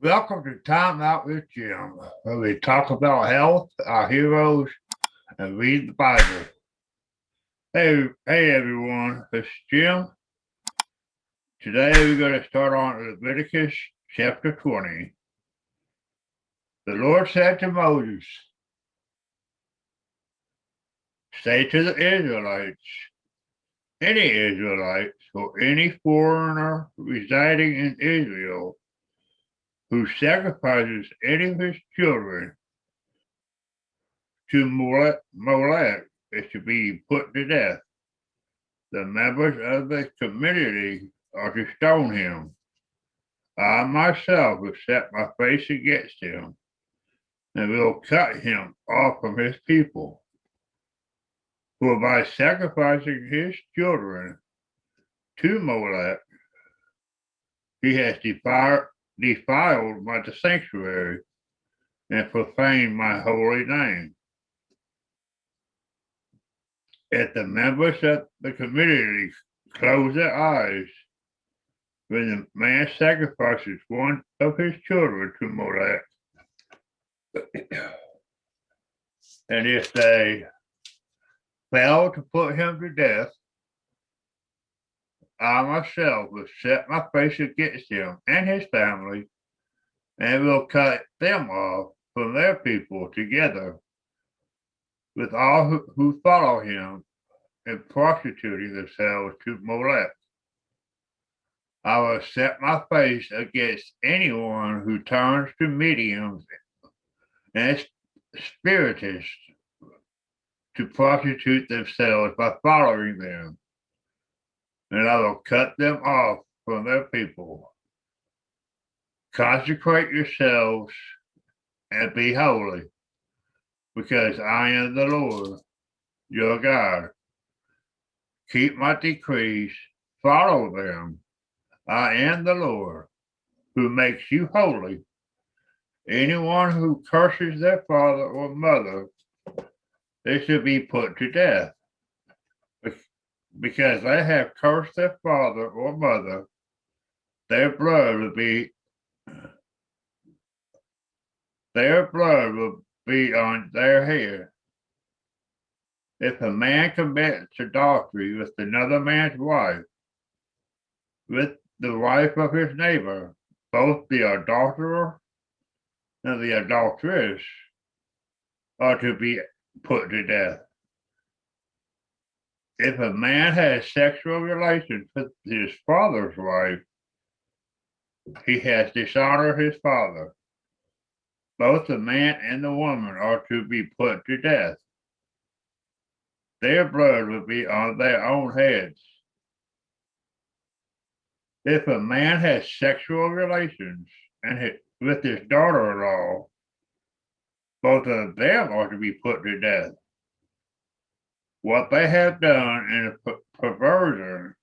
Welcome to Time Out with Jim, where we talk about health, our heroes, and read the Bible. Hey everyone, it's Jim. Today we're going to start on Leviticus chapter 20. The Lord said to Moses, "Say to the Israelites, any Israelites or any foreigner residing in Israel who sacrifices any of his children to Molech is to be put to death. The members of the community are to stone him. I myself will set my face against him and will cut him off from his people. For by sacrificing his children to Molech, he has defiled my sanctuary and profaned my holy name. If the members of the community close their eyes when the man sacrifices one of his children to Molech, and if they fail to put him to death, I myself will set my face against him and his family and will cut them off from their people together with all who follow him in prostituting themselves to Molech. I will set my face against anyone who turns to mediums and spiritists to prostitute themselves by following them, and I will cut them off from their people. Consecrate yourselves and be holy, because I am the Lord, your God. Keep my decrees, follow them. I am the Lord, who makes you holy. Anyone who curses their father or mother, they should be put to death. Because they have cursed their father or mother, their blood will be on their head. If a man commits adultery with another man's wife, with the wife of his neighbor, both the adulterer and the adulteress are to be put to death. If a man has sexual relations with his father's wife, he has dishonored his father. Both the man and the woman are to be put to death. Their blood will be on their own heads. If a man has sexual relations with his daughter-in-law, both of them are to be put to death. What they have done in a perversion,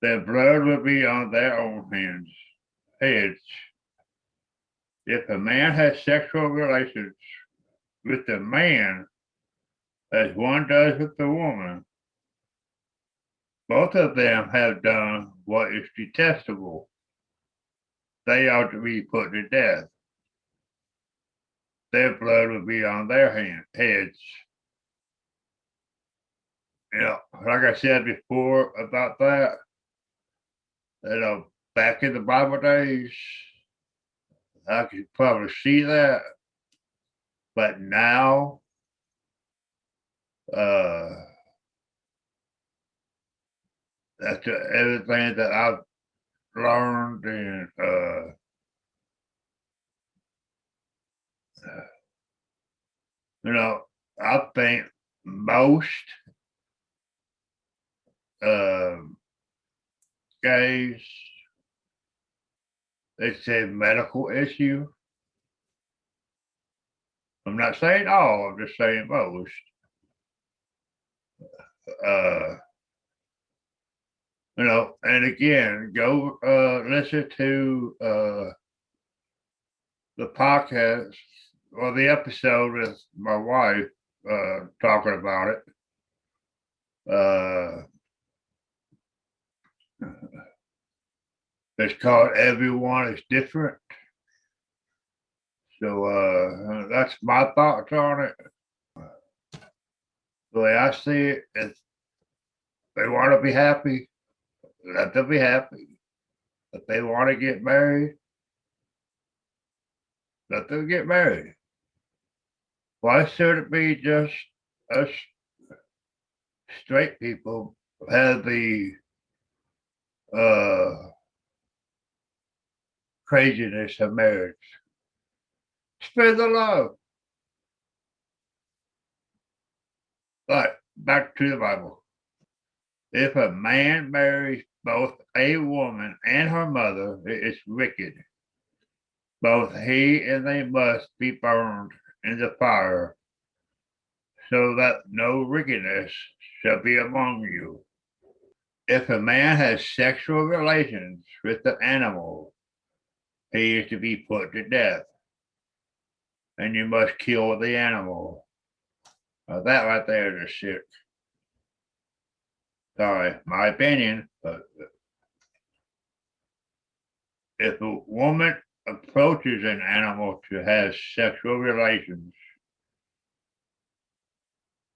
their blood will be on their own heads. If a man has sexual relations with a man, as one does with the woman, both of them have done what is detestable. They are to be put to death. Their blood will be on their heads. Like I said before about that, back in the Bible days, I could probably see that. But now, that's everything that I've learned, and I think most guys, it's a medical issue. I'm not saying all, I'm just saying most. And again, go listen to the podcast or the episode with my wife talking about it. because everyone is different. So that's my thoughts on it. The way I see it is they want to be happy, let them be happy. If they want to get married, let them get married. Why should it be just us straight people have the uh, craziness of marriage? Spread the love. But back to the Bible. If a man marries both a woman and her mother, it is wicked. Both he and they must be burned in the fire, so that no wickedness shall be among you. If a man has sexual relations with an animal, he is to be put to death, and you must kill the animal. That right there is sick. Sorry, my opinion, but if a woman approaches an animal to have sexual relations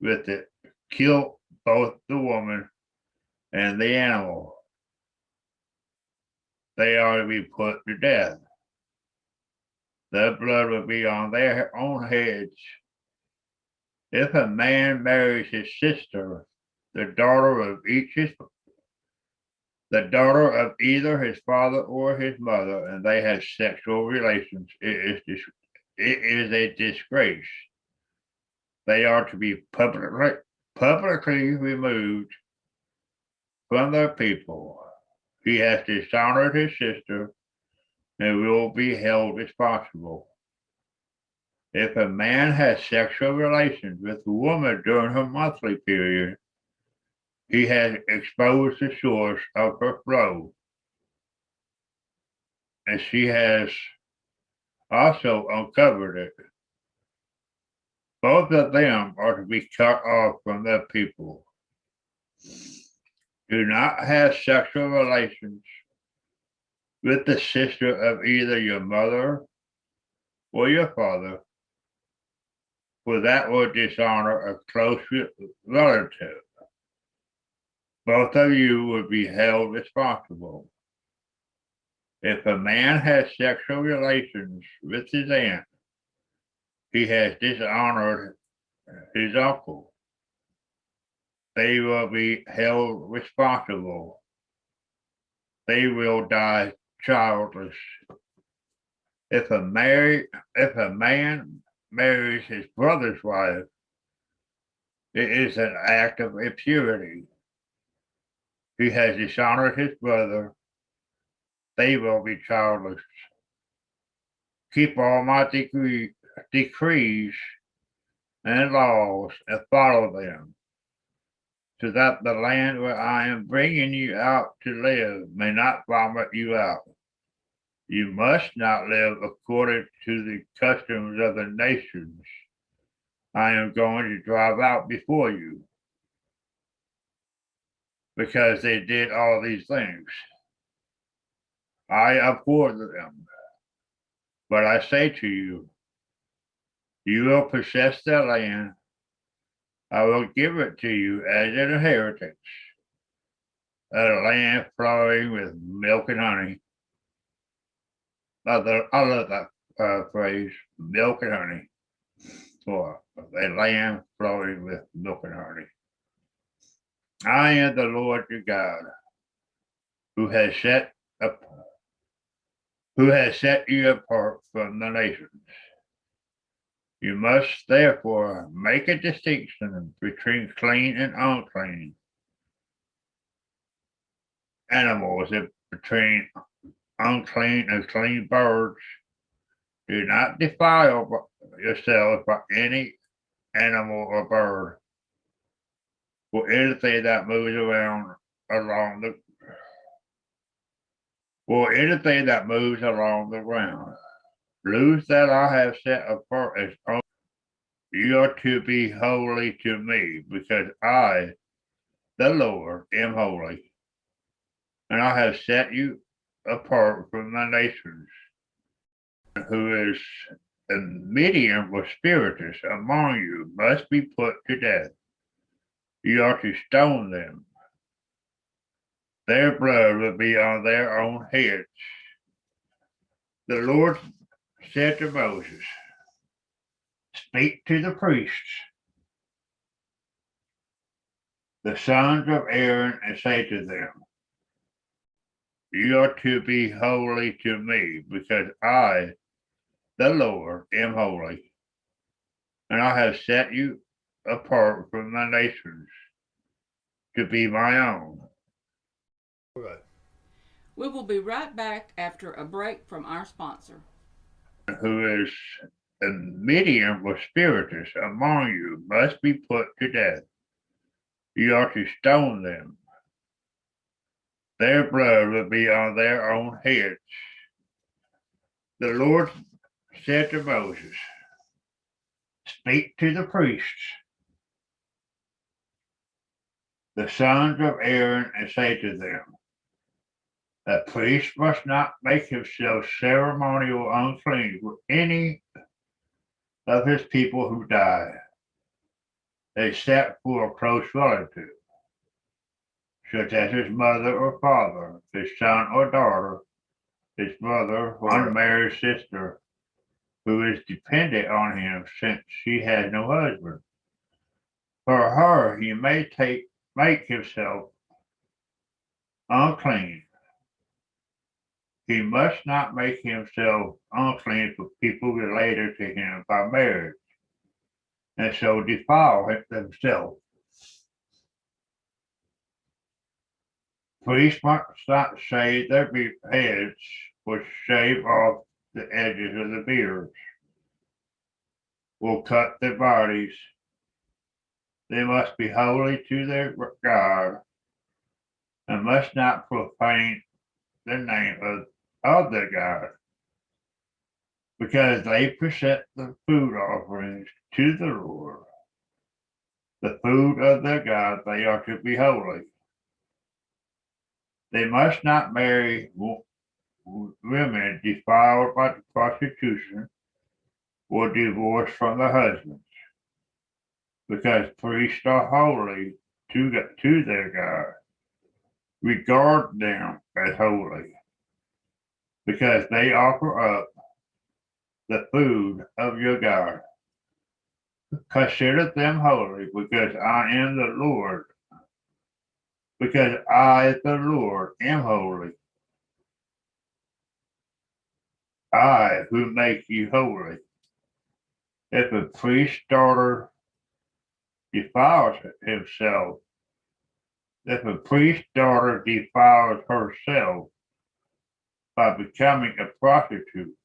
with it, kill both the woman and the animal. They are to be put to death. The blood will be on their own heads. If a man marries his sister, the daughter of either his father or his mother, and they have sexual relations, it is a disgrace. They are to be publicly removed from their people. He has dishonored his sister and will be held responsible. If a man has sexual relations with a woman during her monthly period, he has exposed the source of her flow, and she has also uncovered it. Both of them are to be cut off from their people. Do not have sexual relations with the sister of either your mother or your father, for that will dishonor a close relative. Both of you will be held responsible. If a man has sexual relations with his aunt, he has dishonored his uncle. They will be held responsible. They will die childless. If a man marries his brother's wife, it is an act of impurity. He has dishonored his brother. They will be childless. Keep all my decrees and laws and follow them, so that the land where I am bringing you out to live may not vomit you out. You must not live according to the customs of the nations I am going to drive out before you, because they did all these things. I abhor them. But I say to you, you will possess their land. I will give it to you as an inheritance, a land flowing with milk and honey. I love that phrase, milk and honey, for a land flowing with milk and honey. I am the Lord your God, who has set you apart from the nations. You must therefore make a distinction between clean and unclean animals, and between unclean and clean birds. Do not defile yourself by any animal or bird, or anything that moves along the ground. Rules that I have set apart as holy. You are to be holy to me, because I, the Lord, am holy. And I have set you apart from the nations, who is a medium or spiritist among you must be put to death. You are to stone them. Their blood will be on their own heads. The Lord said to Moses, speak to the priests, the sons of Aaron, and say to them, you are to be holy to me, because I, the Lord, am holy, and I have set you apart from the nations to be my own. All right. We will be right back after a break from our sponsor. Who is a medium or spiritist among you must be put to death. You are to stone them. Their blood will be on their own heads. The Lord said to Moses, speak to the priests, the sons of Aaron, and say to them, a priest must not make himself ceremonial unclean with any of his people who die, except for a close relative, such as his mother or father, his son or daughter, his mother or unmarried sister, who is dependent on him since she has no husband. For her he may make himself unclean. He must not make himself unclean for people related to him by marriage, and so defile themselves. Priests must not shave their heads or shave off the edges of the beards, or cut their bodies. They must be holy to their God, and must not profane the name of their God, because they present the food offerings to the Lord, the food of their God. They are to be holy. They must not marry women defiled by prostitution or divorced from their husbands, because priests are holy to their God. Regard them as holy, because they offer up the food of your God. Consider them holy, because I am the Lord, because I, the Lord, am holy. I who make you holy. If a priest's daughter defiles himself, if a priest's daughter defiles herself by becoming a prostitute,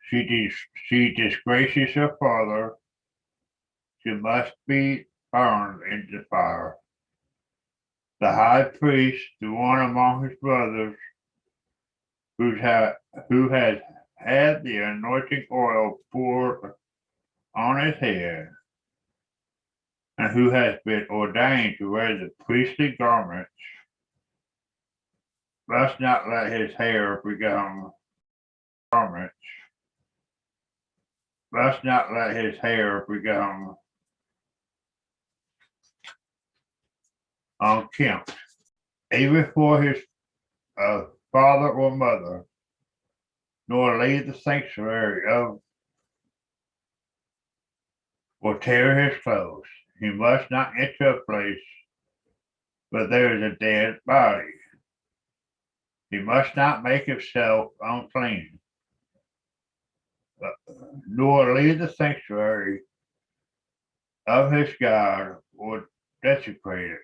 she disgraces her father. She must be burned in the fire. The high priest, the one among his brothers who has had the anointing oil poured on his head, and who has been ordained to wear the priestly garments, must not let his hair become garments, must not let his hair become unkempt, even for his father or mother, nor leave the sanctuary or tear his clothes. He must not enter a place where there is a dead body. He must not make himself unclean, nor leave the sanctuary of his God or desecrate it,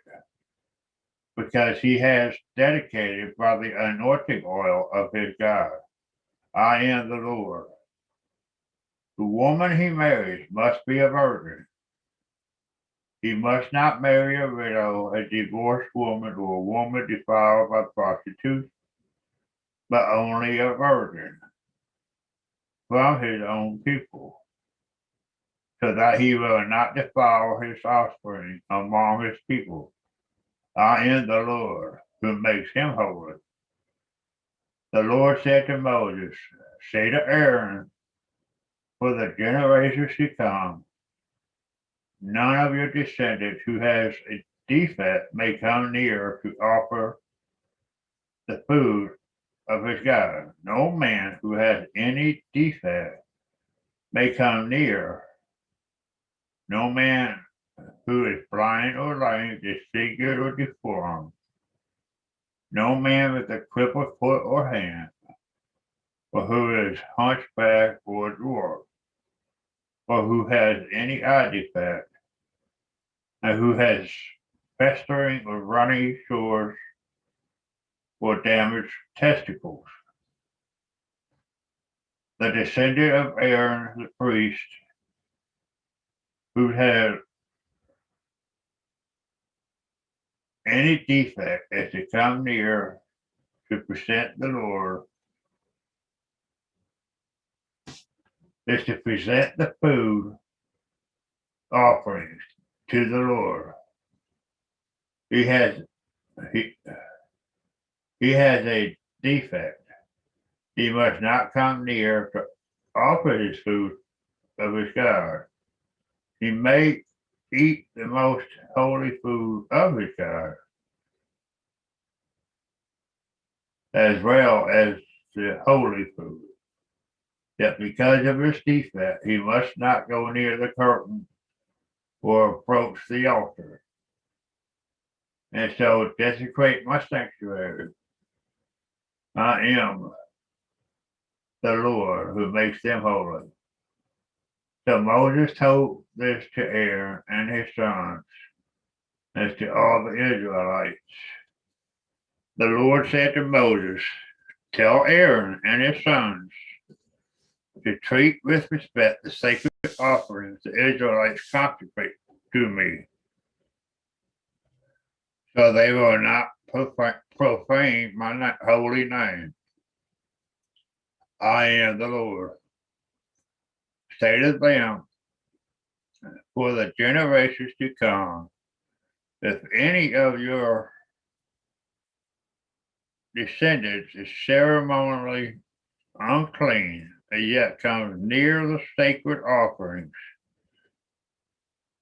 because he has dedicated by the anointing oil of his God. I am the Lord. The woman he marries must be a virgin. He must not marry a widow, a divorced woman, or a woman defiled by prostitution, but only a virgin from his own people, so that he will not defile his offspring among his people. I am the Lord. who makes him holy. The Lord said to Moses, say to Aaron, for the generations to come, none of your descendants who has a defect may come near to offer the food of his God. No man who has any defect may come near. No man who is blind or lame, disfigured or deformed. No man with a crippled foot or hand, or who is hunchback or dwarf, or who has any eye defect, and who has festering or runny sores or damaged testicles. The descendant of Aaron the priest, who has any defect, is to come near to present the Lord, is to present the food offerings to the Lord. He has a defect. He must not come near to offer his food of his God. He may eat the most holy food of his God, as well as the holy food. Yet because of his defect, he must not go near the curtain or approach the altar, and so desecrate my sanctuary. I am the Lord who makes them holy. So Moses told this to Aaron and his sons, as to all the Israelites. The Lord said to Moses, tell Aaron and his sons to treat with respect the sacred offerings the Israelites consecrate to me, so they will not profane my holy name. I am the Lord. Say to them, for the generations to come, if any of your descendants is ceremonially unclean, and yet comes near the sacred offerings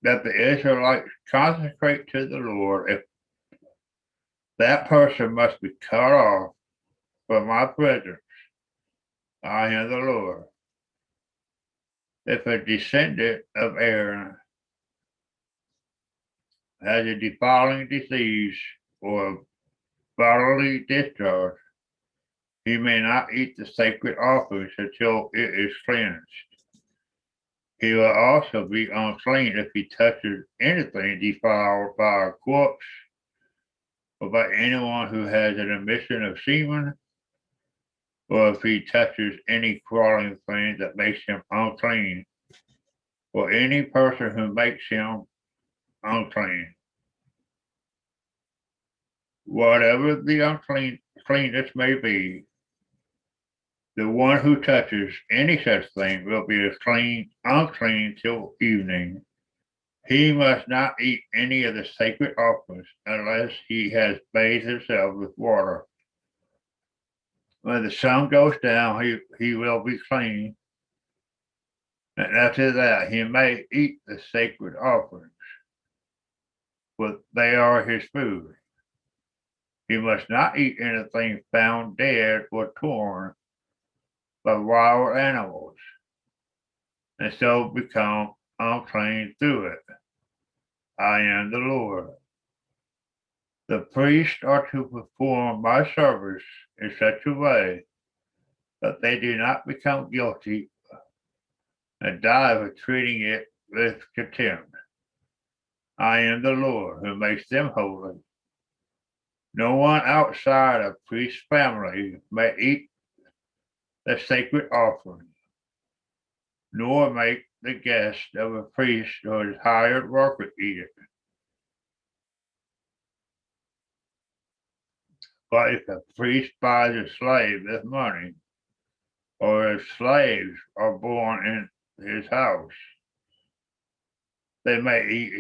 that the Israelites consecrate to the Lord, if that person must be cut off from my presence. I am the Lord. If a descendant of Aaron has a defiling disease or bodily discharge, he may not eat the sacred offerings until it is cleansed. He will also be unclean if he touches anything defiled by a corpse, or by anyone who has an emission of semen, or if he touches any crawling thing that makes him unclean, or any person who makes him unclean. Whatever the uncleanness may be, the one who touches any such thing will be unclean till evening. He must not eat any of the sacred offerings unless he has bathed himself with water. When the sun goes down, he will be clean. And after that, he may eat the sacred offerings, but they are his food. He must not eat anything found dead or torn by wild animals, and so become unclean through it. I am the Lord. The priests are to perform my service in such a way that they do not become guilty and die for treating it with contempt. I am the Lord who makes them holy. No one outside a priest's family may eat the sacred offering, nor make the guest of a priest or his hired worker eat it. But if a priest buys a slave with money, or if slaves are born in his house, they may eat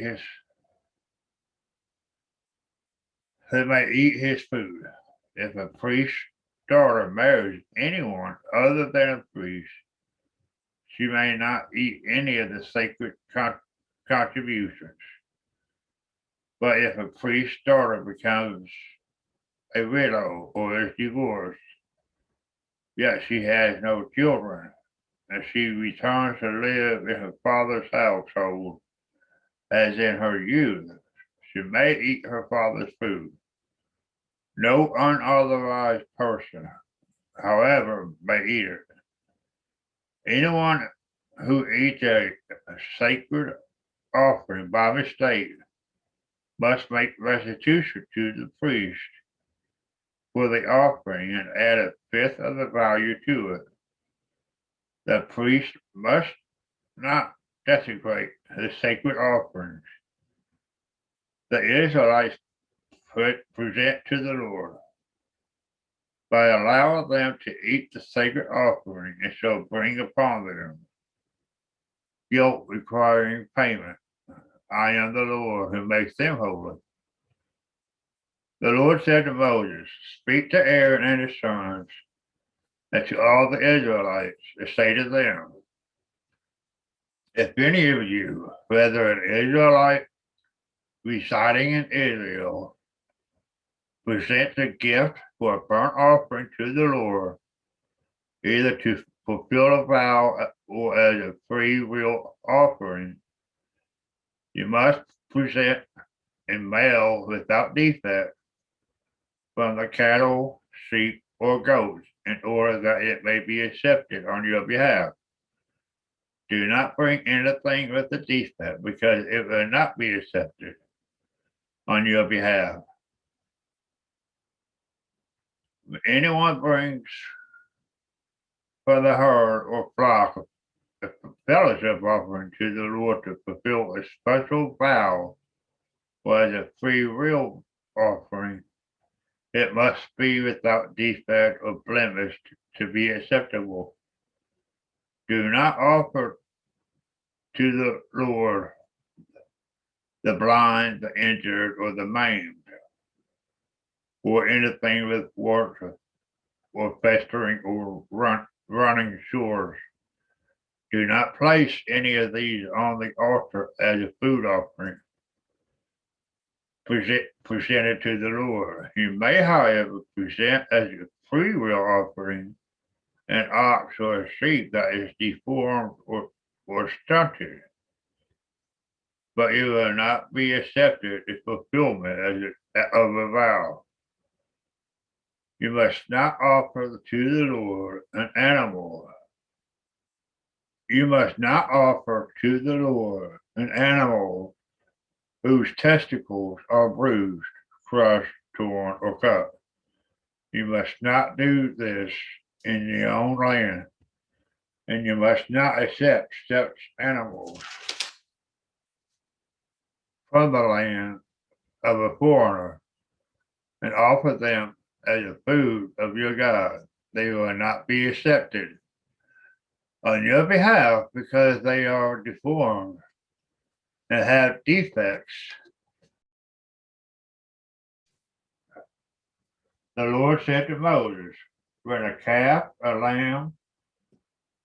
they may eat his food. If a priest's daughter marries anyone other than a priest, she may not eat any of the sacred contributions. But if a priest's daughter becomes a widow or is divorced, yet she has no children, and she returns to live in her father's household as in her youth, she may eat her father's food. No unauthorized person, however, may eat it. Anyone who eats a sacred offering by mistake must make restitution to the priest for the offering and add a fifth of the value to it. The priest must not desecrate the sacred offerings the Israelites present to the Lord by allowing them to eat the sacred offering and so bring upon them guilt requiring payment. I am the Lord who makes them holy. The Lord said to Moses, speak to Aaron and his sons, and to all the Israelites, and say to them, if any of you, whether an Israelite residing in Israel, presents a gift for a burnt offering to the Lord, either to fulfill a vow or as a free will offering, you must present a male without defect from the cattle, sheep, or goats in order that it may be accepted on your behalf. Do not bring anything with a defect because it will not be accepted on your behalf. If anyone brings for the herd or flock a fellowship offering to the Lord to fulfill a special vow or as a free will offering, it must be without defect or blemish to be acceptable. Do not offer to the Lord the blind, the injured, or the maimed, or anything with warts or festering or running sores. Do not place any of these on the altar as a food offering presented to the Lord. You may, however, present as a free will offering an ox or a sheep that is deformed or stunted, but it will not be accepted in fulfillment of a vow. You must not offer to the Lord an animal. You must not offer to the Lord an animal whose testicles are bruised, crushed, torn, or cut. You must not do this in your own land, and you must not accept such animals from the land of a foreigner and offer them as a food of your God. They will not be accepted on your behalf because they are deformed and have defects. The Lord said to Moses, when a calf, a lamb,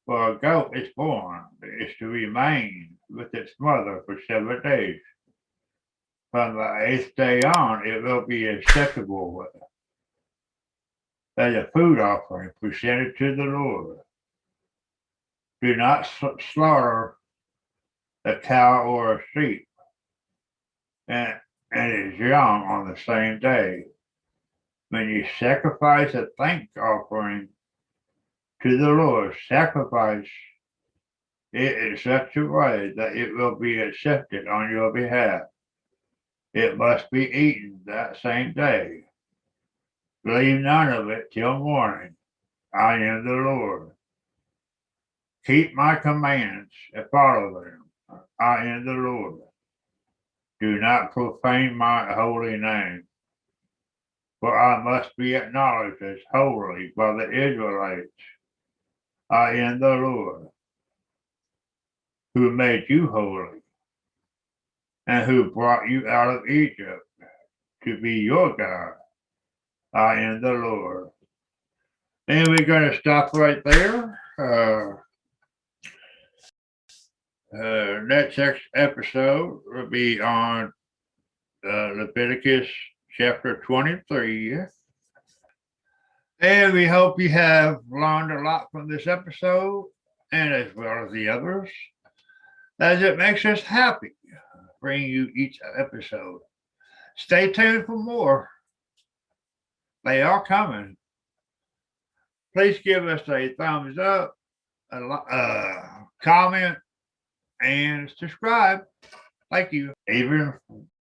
or a goat is born, it is to remain with its mother for 7 days. From the 8th day on, it will be acceptable as a food offering presented to the Lord. Do not slaughter a cow or a sheep and its young on the same day. When you sacrifice a thank offering to the Lord, sacrifice it in such a way that it will be accepted on your behalf. It must be eaten that same day. Leave none of it till morning. I am the Lord. Keep my commands and follow them. I am the Lord. Do not profane my holy name, for I must be acknowledged as holy by the Israelites. I am the Lord, who made you holy, and who brought you out of Egypt. to be your God. I am the Lord. And we're going to stop right there. Next episode will be on Leviticus chapter 23. And we hope you have learned a lot from this episode, and as well as the others, as it makes us happy bringing you each episode. Stay tuned for more. They are coming. Please give us a thumbs up, a comment, and subscribe. Thank you. Even